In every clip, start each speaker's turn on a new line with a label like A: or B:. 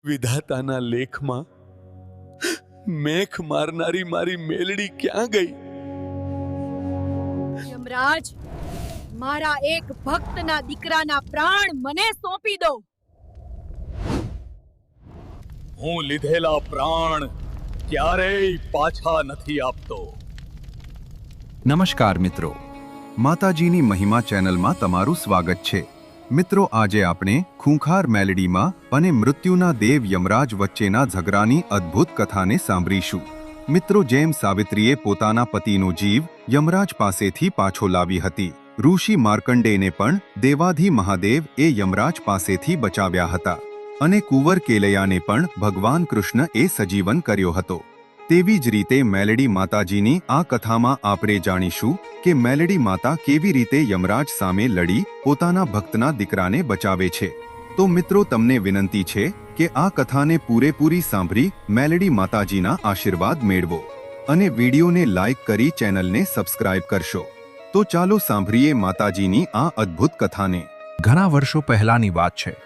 A: વિધાતાના લેખમાં મેખ મારનારી મારી મેલડી ક્યાં ગઈ?
B: યમરાજ, મારા એક ભક્તના દીકરાના પ્રાણ મને સોંપી દો.
C: હું લીધેલા પ્રાણ ક્યારેય પાછા નથી આપતો.
D: નમસ્કાર મિત્રો, માતાજીની મહિમા ચેનલમાં તમારું સ્વાગત છે. મિત્રો, આજે આપણે ખૂંખાર મેલડીમાં અને મૃત્યુના દેવ યમરાજ વચ્ચેના ઝઘડાની અદ્ભુત કથાને સાંભળીશું. મિત્રો, જેમ સાવિત્રીએ પોતાના પતિનો જીવ યમરાજ પાસેથી પાછો લાવી હતી, ઋષિ માર્કંડેયને પણ દેવાધિ મહાદેવ એ યમરાજ પાસેથી બચાવ્યા હતા અને કુંવર કેલૈયાને પણ ભગવાન કૃષ્ણ એ સજીવન કર્યો હતો. તેવી જ રીતે મેલડી માતાજીની આ કથામાં આપણે જાણીશું કે મેલડી માતા કેવી રીતે યમરાજ સામે લડી પોતાના ભક્તના દીકરાને બચાવે છે. તો મિત્રો, તમને વિનંતી છે કે આ કથાને પૂરેપૂરી સાંભળી મેલડી માતાજીના આશીર્વાદ મેળવો અને વિડીયોને લાઈક કરી ચેનલને સબસ્ક્રાઇબ કરશો. તો ચાલો સાંભળીએ માતાજીની આ અદ્ભુત કથાને. ઘણા વર્ષો પહેલાની વાત છે.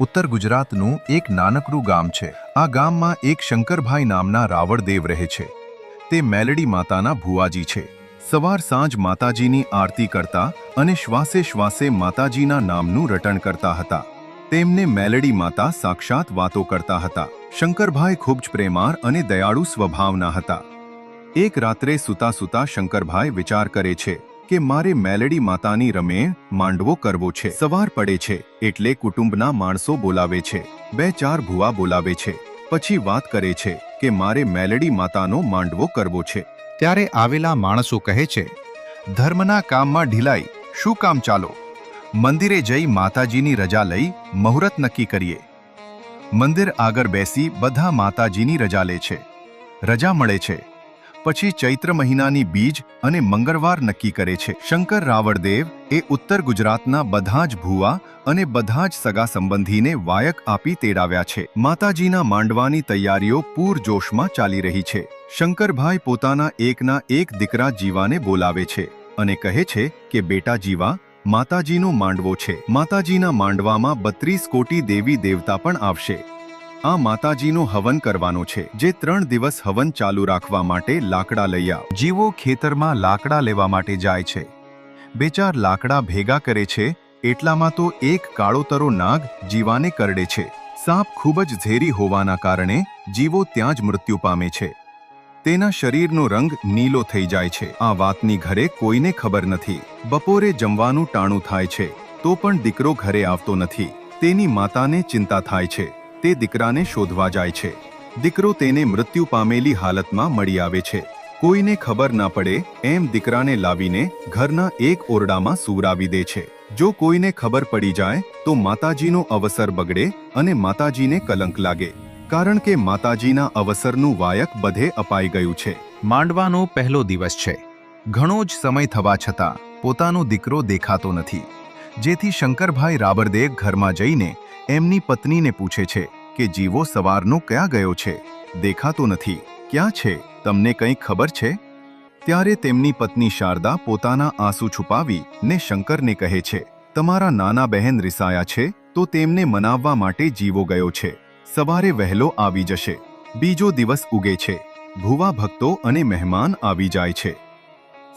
D: ઉત્તર ગુજરાતનું એક નાનકડું ગામ છે. આ ગામમાં એક શંકરભાઈ નામના રાવળદેવ રહે છે. તે મેલડી માતાના ભુવાજી છે. સવાર સાંજ માતાજીની આરતી કરતા અને શ્વાસે શ્વાસે માતાજીના નામનું રટણ કરતા હતા. તેમને મેલડી માતા સાક્ષાત વાતો કરતા હતા. શંકરભાઈ ખૂબ જ પ્રેમાળ અને દયાળુ સ્વભાવના હતા. એક રાત્રે સૂતા સૂતા શંકરભાઈ વિચાર કરે છે કે મારે મેલડી માતાની રમેણ માંડવો કરવો છે. સવાર પડે છે એટલે કુટુંબના માણસો બોલાવે છે. 2-4 ભુવા બોલાવે છે. પછી વાત કરે છે કે મારે મેલડી માતાનો માંડવો કરવો છે. ત્યારે આવેલા માણસો કહે છે, ધર્મના કામમાં ઢીલાઈ શું કામ? ચાલો મંદિરે જઈ માતાજીની રજા લઈ મુહૂર્ત નક્કી કરીએ. મંદિર આગળ બેસી બધા માતાજીની રજા લે છે. રજા મળે છે પછી ચૈત્ર મહિનાની બીજ અને મંગળવાર નક્કી કરે છે. શંકર રાવળદેવ એ ઉત્તર ગુજરાતના બધા જ ભુવા અને બધા જ સગા સંબંધીને વાયક આપી તેડાવ્યા છે. માતાજીના માંડવાની તૈયારીઓ પૂરજોશમાં ચાલી રહી છે. શંકરભાઈ પોતાના એકના એક દીકરા જીવાને બોલાવે છે અને કહે છે કે બેટા જીવા, માતાજીનો માંડવો છે. માતાજીના માંડવામાં 32 કોટી દેવી દેવતા પણ આવશે. આ માતાજીનો હવન કરવાનો છે. જે 3 દિવસ હવન ચાલુ રાખવા માટે લાકડા લઈ આવ. જીવો ખેતરમાં લાકડા લેવા માટે જાય છે. 2-4 લાકડા ભેગા કરે છે એટલામાં તો એક કાળોતરો નાગ જીવાને કરડે છે. સાપ ખૂબ જ ઝેરી હોવાના કારણે જીવો ત્યાં જ મૃત્યુ પામે છે. તેના શરીરનો રંગ નીલો થઈ જાય છે. આ વાતની ઘરે કોઈને ખબર નથી. બપોરે જમવાનું ટાણું થાય છે તો પણ દીકરો ઘરે આવતો નથી. તેની માતાને ચિંતા થાય છે. તે દીકરાને શોધવા જાય છે. દીકરો તેને મૃત્યુ પામેલી હાલતમાં મળી આવે છે. કોઈને ખબર ના પડે એમ દીકરાને લાવીને ઘરના એક ઓરડામાં સૂવરાવી દે છે. જો કોઈને ખબર પડી જાય તો માતાજીનો અવસર બગડે અને માતાજીને કલંક લાગે, કારણ કે માતાજીના અવસરનું વાયક બધે અપાઈ ગયું છે. માંડવાનો પહેલો દિવસ છે. ઘણો જ સમય થવા છતાં પોતાનો દીકરો દેખાતો નથી. જેથી શંકરભાઈ રાવળદેવ ઘરમાં જઈને એમની પત્નીને પૂછે છે કે જીવો સવારનો ક્યાં ગયો છે? દેખાતો નથી. ક્યાં છે? તમને કંઈ ખબર છે? ત્યારે તેમની પત્ની શારદા પોતાના આંસુ છુપાવી ને શંકરને કહે છે, તમારા નાના બહેન રિસાયા છે તો તેમને મનાવવા માટે જીવો ગયો છે. સવારે વહેલો આવી જશે. બીજો દિવસ ઉગે છે. ભુવા ભક્તો અને મહેમાન આવી જાય છે.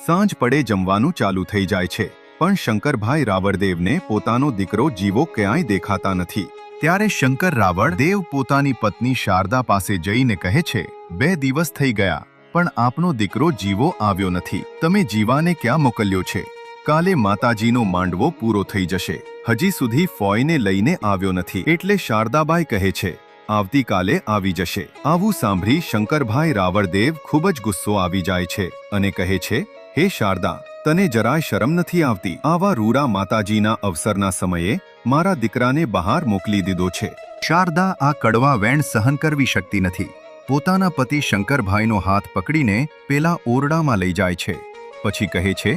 D: સાંજ પડે જમવાનું ચાલુ થઈ જાય છે. પણ શંકરભાઈ રાવળદેવને પોતાનો દીકરો જીવો ક્યાંય દેખાતા નથી. ત્યારે શંકર રાવળદેવ પોતાની પત્ની શારદા પાસે જઈને કહે છે, 2 દિવસ થઈ ગયા પણ આપનો દીકરો જીવો આવ્યો નથી. તમે જીવાને ક્યાં મોકલ્યો છે? કાલે માતાજીનો માંડવો પૂરો થઈ જશે. હજી સુધી ફોઈને લઈને આવ્યો નથી. એટલે શારદાબાઈ કહે છે, આવતીકાલે આવી જશે. આવું સાંભળી શંકરભાઈ રાવળદેવ ખૂબ જ ગુસ્સો આવી જાય છે અને કહે છે, હે શારદા, તને જરાય શરમ નથી આવતી? આવા રૂડા માતાજીના અવસરના સમયે મારા દીકરાને બહાર મોકલી દીધો છે. શારદા આ કડવા વેણ સહન કરવી શકતી નથી. પોતાના પતિ શંકરભાઈનો હાથ પકડીને પેલા ઓરડામાં લઈ જાય છે. પછી કહે છે,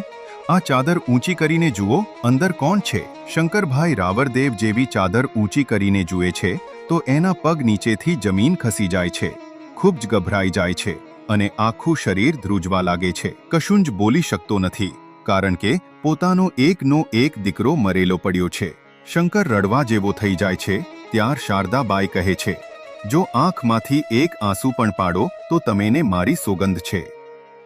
D: આ ચાદર ઊંચી કરીને જુઓ, અંદર કોણ છે? શંકરભાઈ રાવળદેવ જેવી ચાદર ઊંચી કરીને જુએ છે તો એના પગ નીચેથી જમીન ખસી જાય છે. ખૂબ જ ગભરાઈ જાય છે અને આખું શરીર ધ્રુજવા લાગે છે. કશું જ બોલી શકતો નથી, કારણ કે પોતાનો એકનો એક દીકરો મરેલો પડ્યો છે. શંકર રડવા જેવો થઈ જાય છે. ત્યાર શારદાબાઈ કહે છે, જો આંખમાંથી એક આંસુ પણ પાડો તો તમેને મારી સોગંધ છે.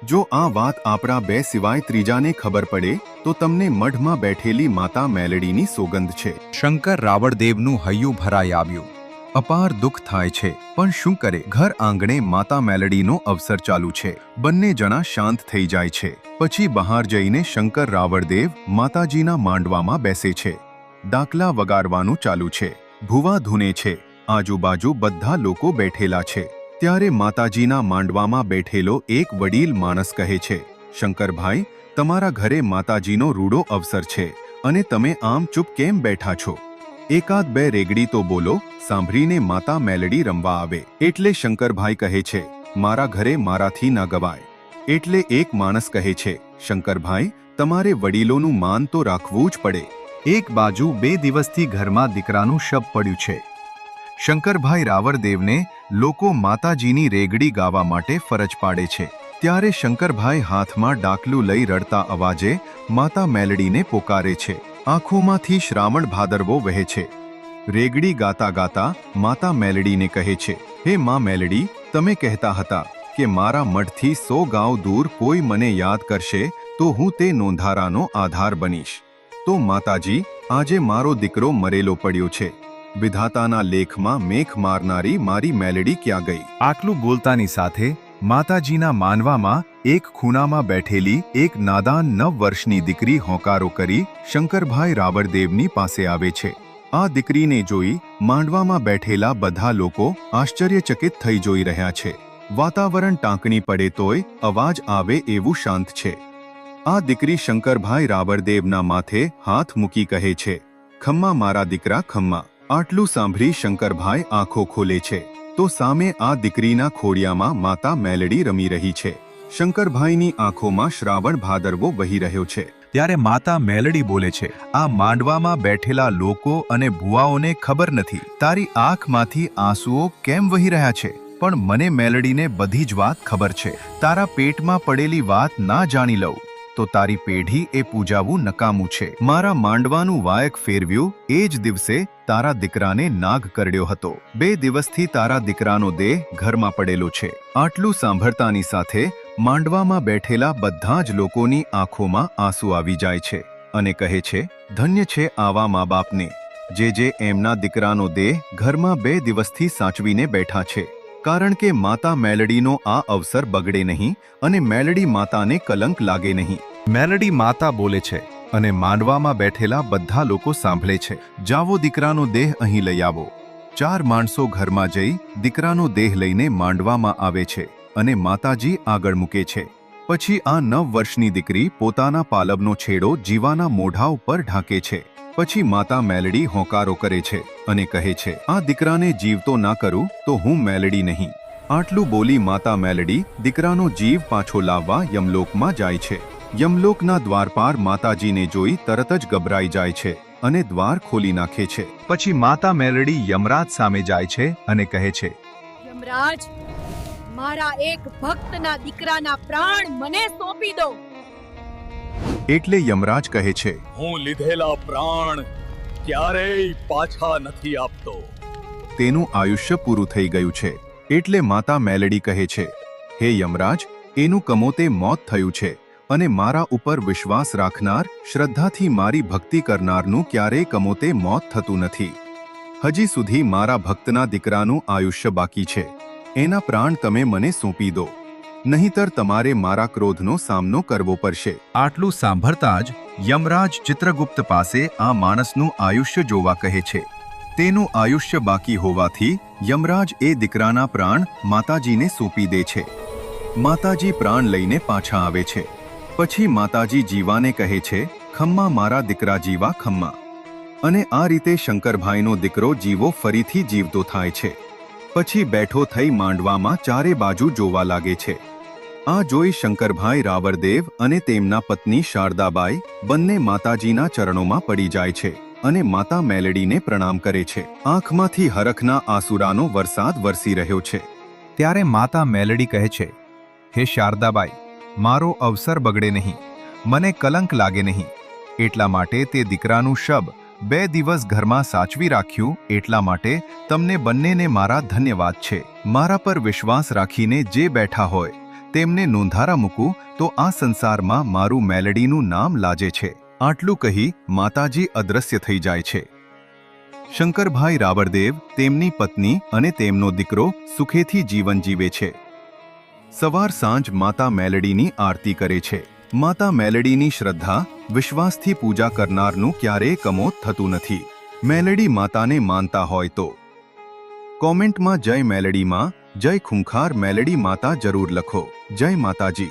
D: જો આ વાત આપણા બે સિવાય ત્રીજાને ખબર પડે તો તમને મઢમાં બેઠેલી માતા મેલડીની સોગંધ છે. શંકર રાવળદેવનું હૈયું ભરાઈ આવ્યું. અપાર દુઃખ થાય છે, પણ શું કરે? ઘર આંગણે માતા મેલડીનો અવસર ચાલુ છે. બંને જણા શાંત થઈ જાય છે. પછી બહાર જઈને શંકર રાવળદેવ માતાજીના માંડવામાં બેસે છે. ડાકલા વગાડવાનું ચાલુ છે. ભૂવા ધૂને છે. આજુબાજુ બધા લોકો બેઠેલા છે. ત્યારે માતાજીના માંડવામાં બેઠેલો એક વડીલ માણસ કહે છે, શંકરભાઈ, તમારા ઘરે માતાજીનો રૂડો અવસર છે અને તમે આમ ચૂપ કેમ બેઠા છો? એકાદ બે રેગડી તો બોલો. સાંભળીને માતા મેલડી રમવા આવે એટલે શંકરભાઈ કહે છે, મારા ઘરે મારાથી ના ગવાય. એટલે એક માણસ કહે છે, શંકરભાઈ, તમારે વડીલોનું માન તો રાખવું જ પડે. એક બાજુ 2 દિવસથી ઘરમાં દીકરાનું શબ પડ્યું છે. શંકરભાઈ રાવળદેવને લોકો માતાજીની રેગડી ગાવા માટે ફરજ પાડે છે. ત્યારે શંકરભાઈ હાથમાં ડાકલું લઈ રડતા અવાજે માતા મેલડીને પોકારે છે. આંખોમાંથી શ્રાવણ ભાદરવો વહે છે. રેગડી ગાતા ગાતા માતા મેલડીને કહે છે, હે મા મેલડી, તમે કહેતા હતા કે મારા મઢથી 100 ગાંવ દૂર કોઈ મને યાદ કરશે તો હું તે નોંધારાનો આધાર બનીશ. તો માતાજી, આજે મારો દીકરો મરેલો પડ્યો છે. વિધાતાના લેખમાં મેખ મારનારી મારી મેલડી ક્યાં ગઈ? આટલું બોલતાની સાથે માતાજીના માનવામાં એક ખૂણામાં બેઠેલી એક નાદાન 9 વર્ષની દીકરી હોંકારો કરી શંકરભાઈ રાવળદેવની પાસે આવે છે. આ દીકરીને જોઈ માંડવામાં બેઠેલા બધા લોકો આશ્ચર્યચકિત થઈ જોઈ રહ્યા છે. વાતાવરણ ટાંકણી પડે તોય અવાજ આવે એવું શાંત છે. આ દીકરી શંકરભાઈ રાવળદેવના માથે હાથ મૂકી કહે છે, ખમ્મા મારા દીકરા, ખમ્મા. આટલું સાંભળી શંકરભાઈ આંખો ખોલે છે તો સામે આ દીકરીના ખોડિયામાં માતા મેલડી રમી રહી છે. શંકરભાઈની આંખોમાં શ્રાવણ ભાદરવો વહી રહ્યો છે. ત્યારે માતા મેલડી બોલે છે, આ માંડવામાં બેઠેલા લોકો અને ભુવાઓને ખબર નથી તારી આંખમાંથી આંસુઓ કેમ વહી રહ્યા છે, પણ મને મેલડીને બધી જ વાત ખબર છે. તારા પેટમાં પડેલી વાત ના જાણી લઉં તો તારી પેઢી એ પૂજાવું નકામું છે. મારા માંડવાનું વાયક ફેરવ્યું એ જ દિવસે તારા દીકરાને નાગ કરડ્યો હતો. 2 દિવસથી તારા દીકરાનો દેહ ઘરમાં પડેલો છે. આટલું સાંભળતાની સાથે માંડવામાં બેઠેલા બધા જ લોકોની આંખોમાં આંસુ આવી જાય છે અને કહે છે, ધન્ય છે આવા મા બાપને જે એમના દીકરાનો દેહ ઘરમાં 2 દિવસથી સાચવીને બેઠા છે. કારણ કે માતા મેલડીનો આ અવસર બગડે નહીં અને મેલડી માતાને કલંક લાગે નહીં. મેલડી માતા બોલે છે અને માંડવામાં બેઠેલા બધા લોકો સાંભળે છે, જાવો દીકરાનો દેહ અહીં લઈ આવો. 4 માણસો ઘરમાં જઈ દીકરાનો દેહ લઈને માંડવામાં આવે છે અને માતાજી આગળ મૂકે છે. પછી આ 9 વર્ષની દીકરી પોતાના પાલવનો છેડો જીવાના મોઢા ઉપર ઢાંકે છે. પછી માતા મેલડી હોંકારો કરે છે અને કહે છે, આ દીકરાને જીવતો ના કરું તો હું મેલડી નહીં. આટલું બોલી માતા મેલડી દીકરાનો જીવ પાછો લાવવા યમલોકમાં જાય છે. યમલોકના દ્વારપાર માતાજીને જોઈ તરત જ ગભરાઈ જાય છે અને દ્વાર ખોલી નાખે છે. પછી માતા મેલડી યમરાજ સામે જાય છે અને કહે છે,
B: યમરાજ, મારા એક ભક્તના દીકરાના પ્રાણ મને સોંપી દો.
D: એટલે યમરાજ કહે છે,
C: હું લીધેલા પ્રાણ ક્યારેય પાછા નથી આપતો.
D: તેનું આયુષ્ય પૂરું થઈ ગયું છે. એટલે માતા મેલડી કહે છે, હે યમરાજ, એનું કમોતે મોત થયું છે અને મારા ઉપર વિશ્વાસ રાખનાર, શ્રદ્ધાથી મારી ભક્તિ કરનારનું ક્યારેય કમોતે મોત થતું નથી. હજી સુધી મારા ભક્તના દીકરાનું આયુષ્ય બાકી છે. એના પ્રાણ તમે મને સોંપી દો, નહીંતર તમારે મારા ક્રોધનો સામનો કરવો પડશે. આટલું સાંભળતા જ યમરાજ ચિત્રગુપ્ત પાસે આ માણસનું આયુષ્ય જોવા કહે છે. તેનું આયુષ્ય બાકી હોવાથી યમરાજ એ દીકરાના પ્રાણ માતાજીને સોંપી દે છે. માતાજી પ્રાણ લઈને પાછા આવે છે. પછી માતાજી જીવાને કહે છે, ખમ્મા મારા દીકરા જીવા, ખમ્મા. અને આ રીતે શંકરભાઈનો દીકરો જીવો ફરીથી જીવતો થાય છે. પછી બેઠો થઈ માંડવામાં ચારે બાજુ જોવા લાગે છે. આ જોઈ શંકરભાઈ રાવળદેવ અને તેમના પત્ની શારદાબાઈ બંને માતાજીના ચરણોમાં પડી જાય છે અને માતા મેલડીને પ્રણામ કરે છે. આંખમાંથી હરખના આંસુરાનો વરસાદ વરસી રહ્યો છે. ત્યારે માતા મેલડી કહે છે, હે શારદાબાઈ, મારો અવસર બગડે નહીં, મને કલંક લાગે નહીં, એટલા માટે તે દીકરાનું શબ 2 દિવસ ઘરમાં સાચવી રાખ્યું એટલા માટે તમને બંનેને મારા ધન્યવાદ છે. મારા પર વિશ્વાસ રાખીને જે બેઠા હોય તેમને નોંધારા મૂકું તો આ સંસારમાં મારું મેલડીનું નામ લાજે છે. આટલું કહી માતાજી અદૃશ્ય થઈ જાય છે. શંકરભાઈ રાબરદેવ તેમની પત્ની અને તેમનો દીકરો સુખેથી જીવન જીવે છે. સવાર સાંજ માતા મેલડીની આરતી કરે છે. માતા મેલડીની શ્રદ્ધા વિશ્વાસથી પૂજા કરનારનું ક્યારેય કમોત થતું નથી. મેલડી માતાને માનતા હોય તો કોમેન્ટમાં જય મેલડીમાં, જય ખૂંખાર મેલડી માતા જરૂર લખો. જય માતાજી.